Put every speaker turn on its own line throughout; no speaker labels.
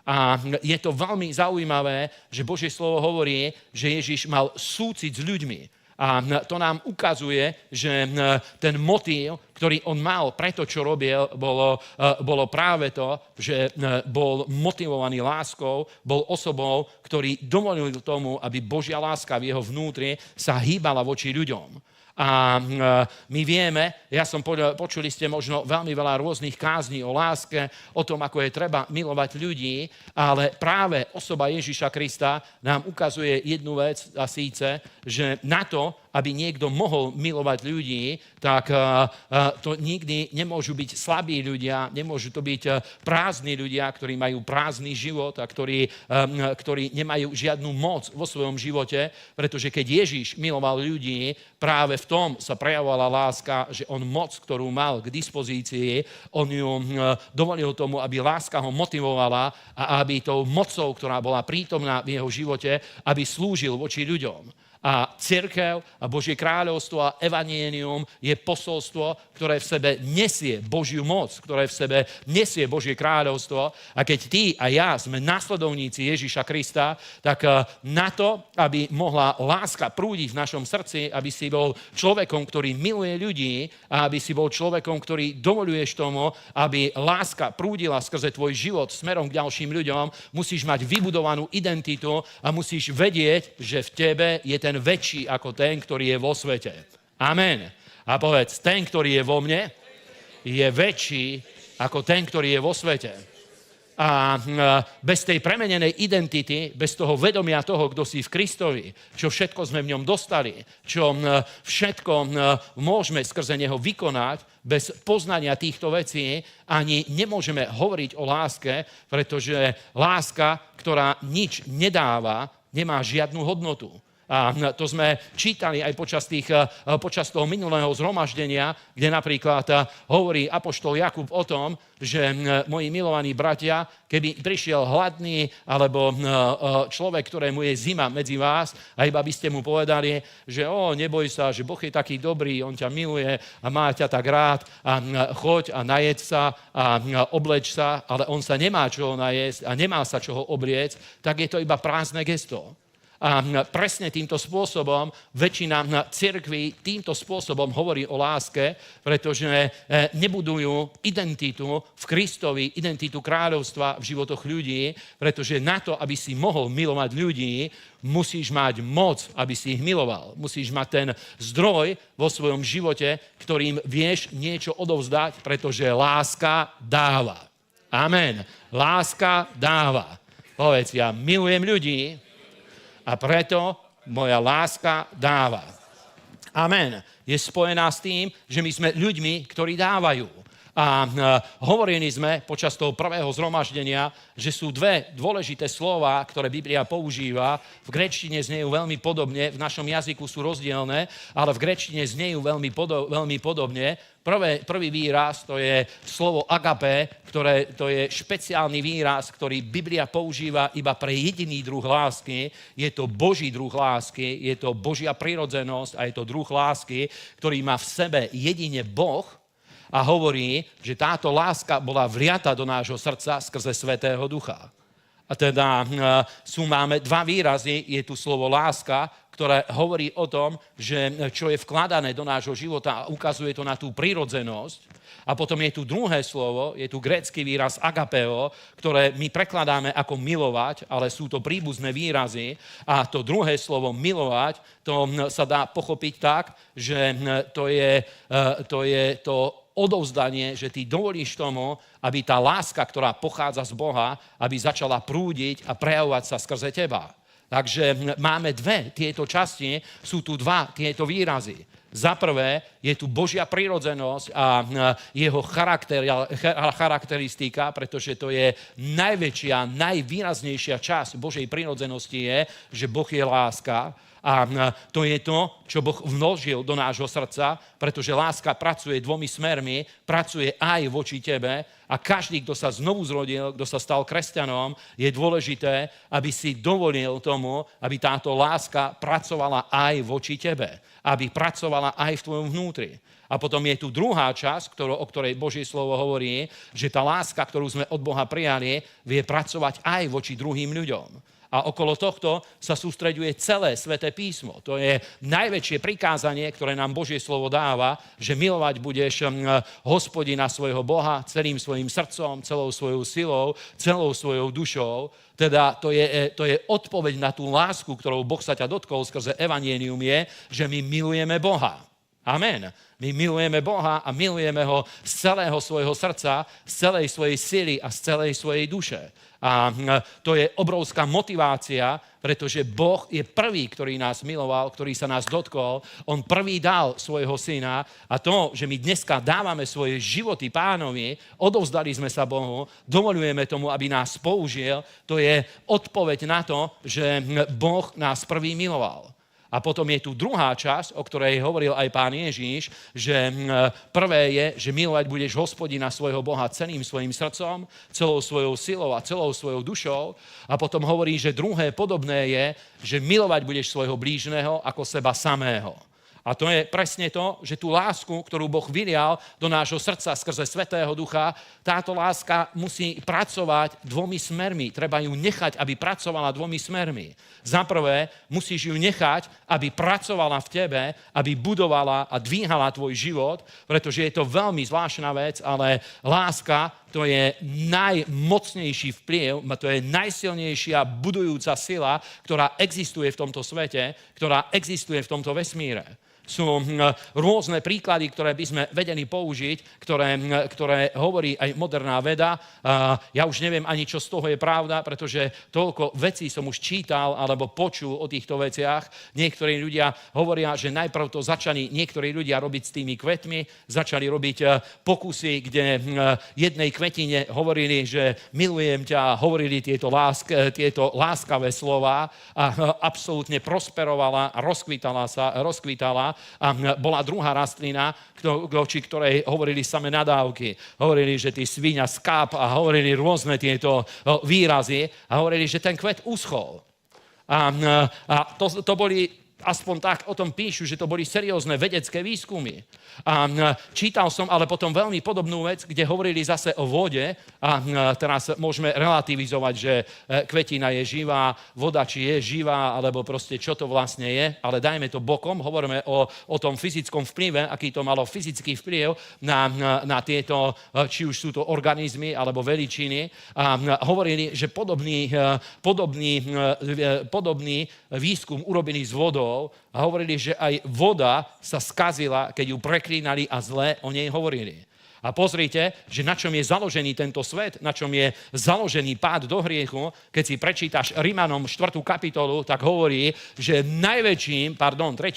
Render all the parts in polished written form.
A je to veľmi zaujímavé, že Božie slovo hovorí, že Ježiš mal súcit s ľuďmi. A to nám ukazuje, že ten motív, ktorý on mal pre to, čo robil, bolo práve to, že bol motivovaný láskou, bol osobou, ktorý dovolil tomu, aby Božia láska v jeho vnútri sa hýbala voči ľuďom. A my vieme, počuli ste možno veľmi veľa rôznych kázní o láske, o tom, ako je treba milovať ľudí, ale práve osoba Ježiša Krista nám ukazuje jednu vec, a síce, že na to, aby niekto mohol milovať ľudí, tak to nikdy nemôžu byť slabí ľudia, nemôžu to byť prázdni ľudia, ktorí majú prázdny život a ktorí nemajú žiadnu moc vo svojom živote, pretože keď Ježiš miloval ľudí, práve v tom sa prejavovala láska, že on moc, ktorú mal k dispozícii, on ju dovolil tomu, aby láska ho motivovala a aby tou mocou, ktorá bola prítomná v jeho živote, aby slúžil voči ľuďom. A cirkev a Božie kráľovstvo a evanjelium je posolstvo, ktoré v sebe nesie Božiu moc, ktoré v sebe nesie Božie kráľovstvo. A keď ty a ja sme nasledovníci Ježiša Krista, tak na to, aby mohla láska prúdiť v našom srdci, aby si bol človekom, ktorý miluje ľudí a aby si bol človekom, ktorý dovoľuješ tomu, aby láska prúdila skrze tvoj život smerom k ďalším ľuďom, musíš mať vybudovanú identitu a musíš vedieť, že v tebe je ten väčší ako ten, ktorý je vo svete. Amen. A povedz, ten, ktorý je vo mne, je väčší ako ten, ktorý je vo svete. A bez tej premenenej identity, bez toho vedomia toho, kto si v Kristovi, čo všetko sme v ňom dostali, čo všetko môžeme skrze neho vykonať, bez poznania týchto vecí ani nemôžeme hovoriť o láske, pretože láska, ktorá nič nedáva, nemá žiadnu hodnotu. A to sme čítali aj počas toho minulého zhromaždenia, kde napríklad hovorí apoštol Jakub o tom, že moji milovaní bratia, keby prišiel hladný alebo človek, ktorému je zima medzi vás a iba by ste mu povedali, že neboj sa, že Boh je taký dobrý, on ťa miluje a má ťa tak rád a choď a najeď sa a obleč sa, ale on sa nemá čoho najesť a nemá sa čoho obliecť, tak je to iba prázdne gesto. A presne týmto spôsobom väčšina cirkví týmto spôsobom hovorí o láske, pretože nebudujú identitu v Kristovi, identitu kráľovstva v životoch ľudí, pretože na to, aby si mohol milovať ľudí, musíš mať moc, aby si ich miloval. Musíš mať ten zdroj vo svojom živote, ktorým vieš niečo odovzdať, pretože láska dáva. Amen. Láska dáva. Povedz, ja milujem ľudí, a preto moja láska dáva. Amen. Je spojená s tým, že my sme ľuďmi, ktorí dávajú. A hovorili sme počas toho prvého zhromaždenia, že sú dve dôležité slova, ktoré Biblia používa. V gréčtine znejú veľmi podobne, v našom jazyku sú rozdielne, ale v gréčtine znejú veľmi podobne. Prvý výraz, to je slovo agape, ktoré to je špeciálny výraz, ktorý Biblia používa iba pre jediný druh lásky. Je to Boží druh lásky, je to Božia prirodzenosť a je to druh lásky, ktorý má v sebe jedine Boh. A hovorí, že táto láska bola vliata do nášho srdca skrze Svätého Ducha. A teda máme dva výrazy, je tu slovo láska, ktoré hovorí o tom, že čo je vkladané do nášho života a ukazuje to na tú prirodzenosť. A potom je tu druhé slovo, je tu grécky výraz agapeo, ktoré my prekladáme ako milovať, ale sú to príbuzné výrazy. A to druhé slovo milovať, to sa dá pochopiť tak, že to je to odovzdanie, že ty dovolíš tomu, aby tá láska, ktorá pochádza z Boha, aby začala prúdiť a prejavovať sa skrze teba. Takže máme dve tieto časti, sú tu dva tieto výrazy. Za prvé je tu Božia prirodzenosť a jeho charakteristika, pretože to je najväčšia, najvýraznejšia časť Božej prirodzenosti je, že Boh je láska. A to je to, čo Boh vložil do nášho srdca, pretože láska pracuje dvomi smermi, pracuje aj voči tebe a každý, kto sa znovu zrodil, kto sa stal kresťanom, je dôležité, aby si dovolil tomu, aby táto láska pracovala aj voči tebe, aby pracovala aj v tvojom vnútri. A potom je tu druhá časť, o ktorej Božie slovo hovorí, že tá láska, ktorú sme od Boha prijali, vie pracovať aj voči druhým ľuďom. A okolo tohto sa sústreďuje celé Sväté písmo. To je najväčšie prikázanie, ktoré nám Božie slovo dáva, že milovať budeš Hospodina svojho Boha celým svojim srdcom, celou svojou silou, celou svojou dušou. Teda to je odpoveď na tú lásku, ktorou Boh sa ťa dotkol skrze evanjelium je, že my milujeme Boha. Amen. My milujeme Boha a milujeme ho z celého svojho srdca, z celej svojej sily a z celej svojej duše. A to je obrovská motivácia, pretože Boh je prvý, ktorý nás miloval, ktorý sa nás dotkol. On prvý dal svojho syna a to, že my dneska dávame svoje životy Pánovi, odovzdali sme sa Bohu, dovoľujeme tomu, aby nás použil, to je odpoveď na to, že Boh nás prvý miloval. A potom je tu druhá časť, o ktorej hovoril aj Pán Ježíš, že prvé je, že milovať budeš Hospodina svojho Boha celým svojim srdcom, celou svojou silou a celou svojou dušou. A potom hovorí, že druhé podobné je, že milovať budeš svojho blížneho ako seba samého. A to je presne to, že tú lásku, ktorú Boh vylial do nášho srdca skrze Svätého Ducha, táto láska musí pracovať dvomi smermi. Treba ju nechať, aby pracovala dvomi smermi. Za prvé, musíš ju nechať, aby pracovala v tebe, aby budovala a dvíhala tvoj život, pretože je to veľmi zvláštna vec, ale láska to je najmocnejší vplyv, to je najsilnejšia budujúca sila, ktorá existuje v tomto svete, ktorá existuje v tomto vesmíre. Sú rôzne príklady, ktoré by sme vedeli použiť, ktoré hovorí aj moderná veda. Ja už neviem ani, čo z toho je pravda, pretože toľko vecí som už čítal alebo počul o týchto veciach. Niektorí ľudia hovoria, že najprv to začali niektorí ľudia robiť s tými kvetmi, začali robiť pokusy, kde jednej kvetine hovorili, že milujem ťa, hovorili tieto láskavé slova a absolútne prosperovala a rozkvitala. A bola druhá rastlina, voči ktorej hovorili samé nadávky. Hovorili, že ty sviňa skáp a hovorili rôzne tieto výrazy a hovorili, že ten kvet uschol. A to boli, aspoň tak o tom píšu, že to boli seriózne vedecké výskumy. A čítal som ale potom veľmi podobnú vec, kde hovorili zase o vode a teraz môžeme relativizovať, že kvetina je živá, voda či je živá, alebo proste čo to vlastne je, ale dajme to bokom, hovoríme o tom fyzickom vplyve, aký to malo fyzický vplyv na tieto, či už sú to organizmy alebo veličiny a hovorili, že podobný výskum urobili s vodou a hovorili, že aj voda sa skazila, keď ju preklínali a zle o nej hovorili. A pozrite, že na čom je založený tento svet, na čom je založený pád do hriechu. Keď si prečítaš Rimanom 4. kapitolu, tak hovorí, že 3.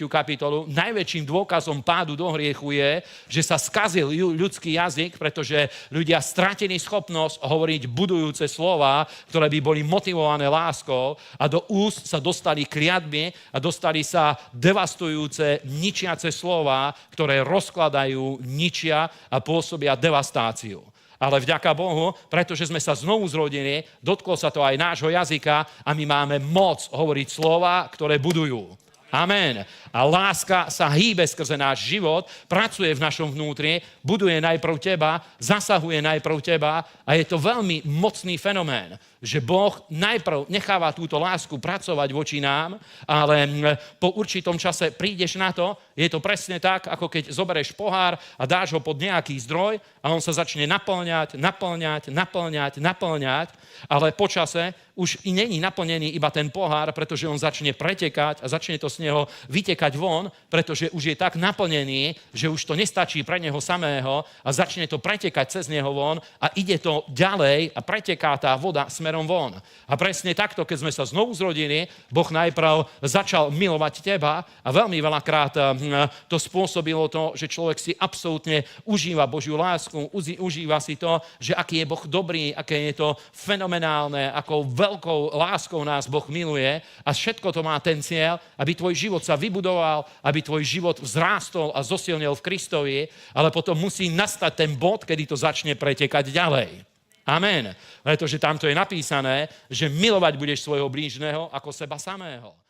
kapitolu, najväčším dôkazom pádu do hriechu je, že sa skazil ľudský jazyk, pretože ľudia stratili schopnosť hovoriť budujúce slova, ktoré by boli motivované láskou a do úst sa dostali kliatby a dostali sa devastujúce, ničiace slova, ktoré rozkladajú, ničia a pôsobia devastáciu. Ale vďaka Bohu, pretože sme sa znovu zrodili, dotklo sa to aj nášho jazyka a my máme moc hovoriť slova, ktoré budujú. Amen. A láska sa hýbe skrze náš život, pracuje v našom vnútri, buduje najprv teba, zasahuje najprv teba a je to veľmi mocný fenomén, že Boh najprv necháva túto lásku pracovať voči nám, ale po určitom čase prídeš na to, je to presne tak, ako keď zoberieš pohár a dáš ho pod nejaký zdroj a on sa začne naplňať, ale po čase už i není naplnený iba ten pohár, pretože on začne pretekať a začne to z neho vytekať von, pretože už je tak naplnený, že už to nestačí pre neho samého a začne to pretekať cez neho von a ide to ďalej a preteká tá voda smerom von. A presne takto, keď sme sa znovu zrodili, Boh najprv začal milovať teba a veľmi veľakrát to spôsobilo to, že človek si absolútne užíva Božiu lásku, užíva si to, že aký je Boh dobrý, aké je to fenomenálne, ako veľkou láskou nás Boh miluje a všetko to má ten cieľ, aby tvoj život sa vybudoval, aby tvoj život vzrástol a zosilnil v Kristovi, ale potom musí nastať ten bod, kedy to začne pretekať ďalej. Amen. Pretože tamto je napísané, že milovať budeš svojho blížneho ako seba samého.